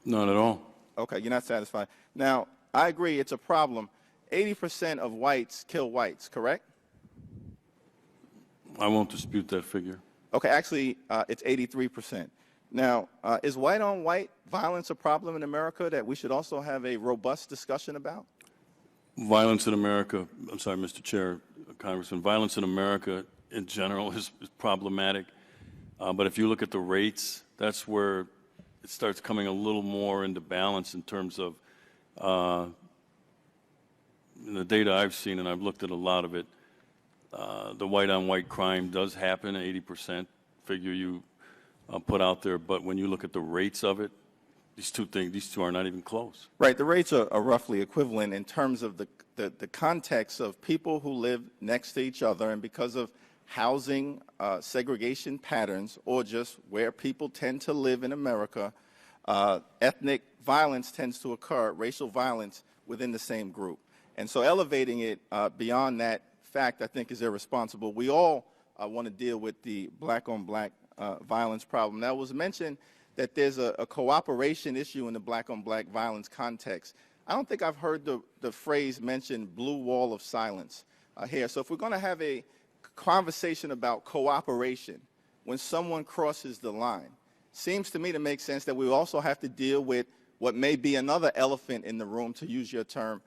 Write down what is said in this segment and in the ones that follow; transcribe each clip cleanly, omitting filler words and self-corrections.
Not at all. Okay, you're not satisfied. Now, I agree it's a problem. 80% of whites kill whites, correct? I won't dispute that figure. Okay, actually, it's 83%. Now, is white-on-white violence a problem in America that we should also have a robust discussion about? Violence in America, I'm sorry, Mr. Chair, Congressman, violence in America in general is problematic. But if you look at the rates, that's where it starts coming a little more into balance in terms of the data I've seen, and I've looked at a lot of it. The white-on-white crime does happen, 80% figure you put out there, but when you look at the rates of it, these two are not even close. Right, the rates are roughly equivalent in terms of the context of people who live next to each other, and because of housing segregation patterns or just where people tend to live in America, ethnic violence tends to occur, racial violence within the same group. And so elevating it beyond that fact, I think, is irresponsible. We all want to deal with the black-on-black violence problem. Now, it was mentioned that there's a cooperation issue in the black-on-black violence context. I don't think I've heard the phrase mentioned, blue wall of silence, here. So if we're going to have a conversation about cooperation when someone crosses the line, seems to me to make sense that we also have to deal with what may be another elephant in the room, to use your term,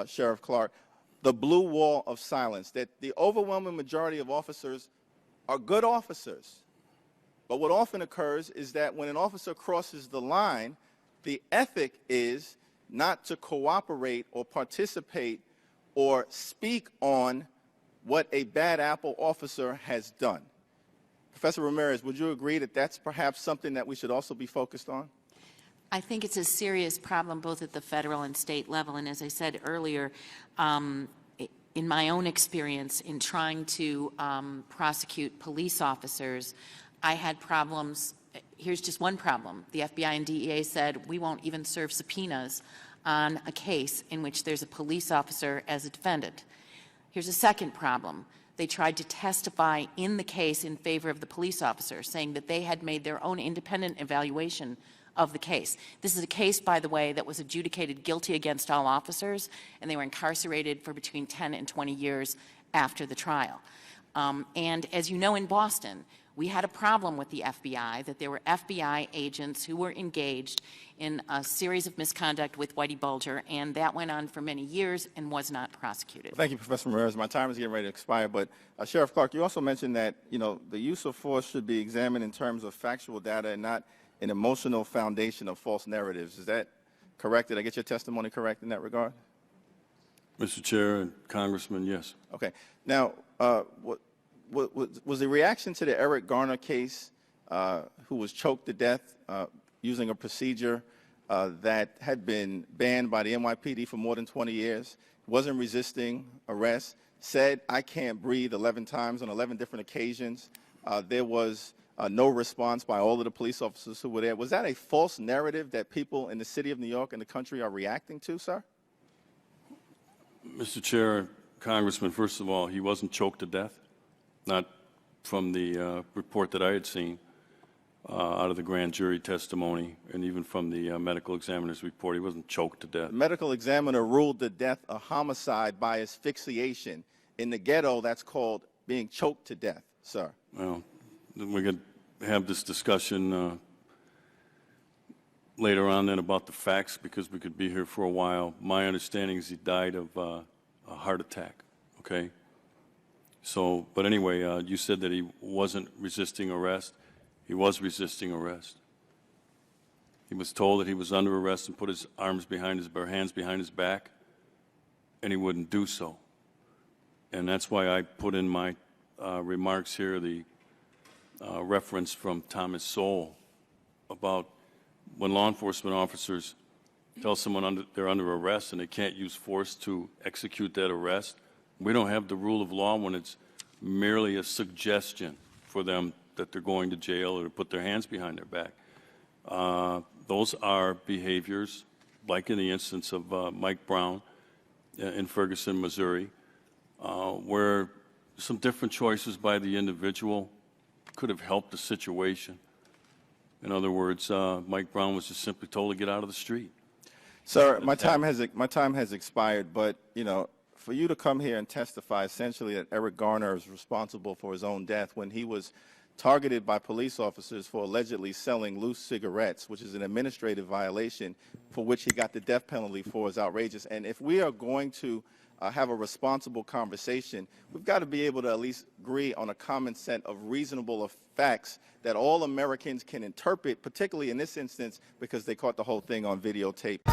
Sheriff Clarke, the blue wall of silence, that the overwhelming majority of officers are good officers. But what often occurs is that when an officer crosses the line, the ethic is not to cooperate or participate or speak on what a bad apple officer has done. Professor Ramirez, would you agree that that's perhaps something that we should also be focused on? I think it's a serious problem both at the federal and state level. And as I said earlier, in my own experience in trying to prosecute police officers, I had problems. Here's just one problem. The FBI and DEA said, we won't even serve subpoenas on a case in which there's a police officer as a defendant. Here's a second problem. They tried to testify in the case in favor of the police officer, saying that they had made their own independent evaluation of the case. This is a case, by the way, that was adjudicated guilty against all officers, and they were incarcerated for between 10 and 20 years after the trial. And as you know, in Boston, we had a problem with the FBI, that there were FBI agents who were engaged in a series of misconduct with Whitey Bulger, and that went on for many years and was not prosecuted. Thank you, Professor Ramirez. My time is getting ready to expire, but Sheriff Clarke, you also mentioned that, the use of force should be examined in terms of factual data and not an emotional foundation of false narratives. Is that correct? Did I get your testimony correct in that regard? Mr. Chair and Congressman, yes. Okay. Now, was the reaction to the Eric Garner case, who was choked to death using a procedure that had been banned by the NYPD for more than 20 years, wasn't resisting arrest, said, I can't breathe 11 times on 11 different occasions. There was no response by all of the police officers who were there. Was that a false narrative that people in the city of New York and the country are reacting to, sir? Mr. Chair, Congressman, first of all, he wasn't choked to death, not from the report that I had seen out of the grand jury testimony, and even from the medical examiner's report. He wasn't choked to death. The medical examiner ruled the death a homicide by asphyxiation. In the ghetto, that's called being choked to death, sir. Well, we could have this discussion later on then about the facts, because we could be here for a while. My understanding is he died of a heart attack, okay? So, but anyway, you said that he wasn't resisting arrest. He was resisting arrest. He was told that he was under arrest and put his hands behind his back, and he wouldn't do so. And that's why I put in my remarks here the reference from Thomas Sowell about when law enforcement officers tell someone they're under arrest and they can't use force to execute that arrest. We don't have the rule of law when it's merely a suggestion for them that they're going to jail or to put their hands behind their back. Those are behaviors, like in the instance of Mike Brown in Ferguson, Missouri, where some different choices by the individual could have helped the situation. In other words, Mike Brown was just simply told to get out of the street. Sir, my time has expired, but, you know, for you to come here and testify essentially that Eric Garner is responsible for his own death when he was targeted by police officers for allegedly selling loose cigarettes, which is an administrative violation for which he got the death penalty for, is outrageous. And if we are going to have a responsible conversation, we've got to be able to at least agree on a common set of reasonable facts that all Americans can interpret, particularly in this instance because they caught the whole thing on videotape.